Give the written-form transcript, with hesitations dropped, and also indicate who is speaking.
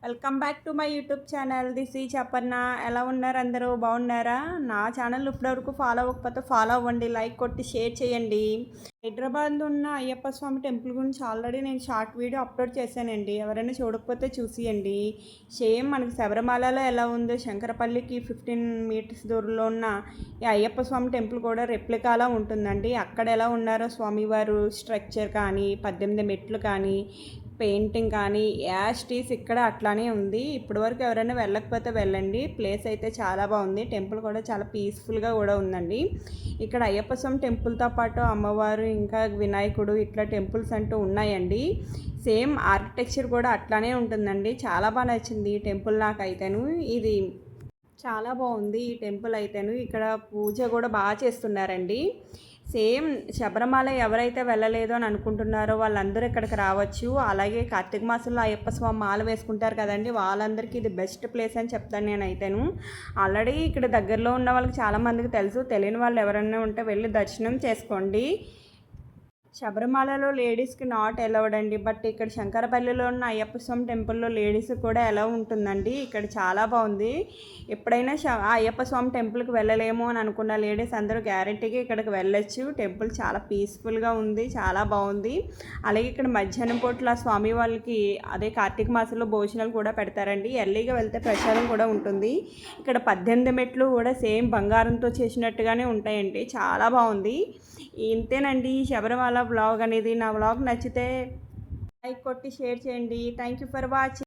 Speaker 1: Welcome back to my YouTube channel. This is Aparna. ఎలా ఉన్నారు అందరూ? బాగున్నారా? నా ఛానల్ ఇప్పటివరకు ఫాలో అవ్వకపోతే ఫాలో అవ్వండి, లైక్ కొట్టి షేర్ చేయండి. హైదరాబాద్లో ఉన్న అయ్యప్ప స్వామి టెంపుల్ గురించి ఆల్రెడీ నేను షార్ట్ వీడియో అప్లోడ్ చేశానండి. ఎవరైనా చూడకపోతే చూసియండి. సేమ్ మనకి శబరిమలలో ఎలా ఉందో శంకరపల్లికి 15 మీటర్స్ దూరంలో ఉన్న ఈ అయ్యప్ప స్వామి టెంపుల్ కూడా రెప్లికాలా ఉంటుందండి. అక్కడ ఎలా ఉన్నారో స్వామివారు స్ట్రక్చర్ కానీ 18 మెట్లు కానీ పెయింటింగ్ కానీ యాస్టీస్ ఇక్కడ అట్లానే ఉంది. ఇప్పటివరకు ఎవరైనా వెళ్ళకపోతే వెళ్ళండి. ప్లేస్ అయితే చాలా బాగుంది. టెంపుల్ కూడా చాలా పీస్ఫుల్గా కూడా ఉందండి. ఇక్కడ అయ్యప్ప స్వామి టెంపుల్తో పాటు అమ్మవారు ఇంకా వినాయకుడు ఇట్లా టెంపుల్స్ అంటూ ఉన్నాయండి. సేమ్ ఆర్కిటెక్చర్ కూడా అట్లానే ఉంటుందండి. చాలా బాగా నచ్చింది ఈ టెంపుల్ నాకైతేను. ఇది చాలా బాగుంది ఈ టెంపుల్ అయితేను. ఇక్కడ పూజ కూడా బాగా చేస్తున్నారండి. సేమ్ శబరిమల ఎవరైతే వెళ్ళలేదో అని అనుకుంటున్నారో వాళ్ళందరూ ఇక్కడికి రావచ్చు. అలాగే కార్తీక మాసంలో అయ్యప్ప స్వామి మాల వేసుకుంటారు కదండి, వాళ్ళందరికీ ఇది బెస్ట్ ప్లేస్ అని చెప్తాను నేనైతేను. ఆల్రెడీ ఇక్కడ దగ్గరలో ఉన్న వాళ్ళకి చాలామందికి తెలుసు. తెలియని వాళ్ళు ఎవరైనా ఉంటే వెళ్ళి దర్శనం చేసుకోండి. శబరిమలలో లేడీస్కి నాట్ అలౌడ్ అండి. బట్ ఇక్కడ శంకరపల్లిలో ఉన్న అయ్యప్ప స్వామి టెంపుల్లో లేడీస్ కూడా ఎలా ఉంటుందండి. ఇక్కడ చాలా బాగుంది. ఎప్పుడైనా అయ్యప్ప స్వామి టెంపుల్కి వెళ్ళలేము అని అనుకున్న లేడీస్ అందరూ గ్యారెంటీగా ఇక్కడికి వెళ్ళొచ్చు. టెంపుల్ చాలా పీస్ఫుల్గా ఉంది, చాలా బాగుంది. అలాగే ఇక్కడ మధ్యాహ్నం పూట్ల స్వామి వాళ్ళకి అదే కార్తీక మాసంలో భోజనాలు కూడా పెడతారండి. ఎర్లీగా వెళ్తే ప్రసాదం కూడా ఉంటుంది. ఇక్కడ 18 మెట్లు కూడా సేమ్ బంగారంతో చేసినట్టుగానే ఉంటాయండి. చాలా బాగుంది. ఇంతేనండి శబరిమల వ్లాగ్ అనేది. నా వ్లాగ్ నచ్చితే లైక్ కొట్టి షేర్ చేయండి. Thank you for watching.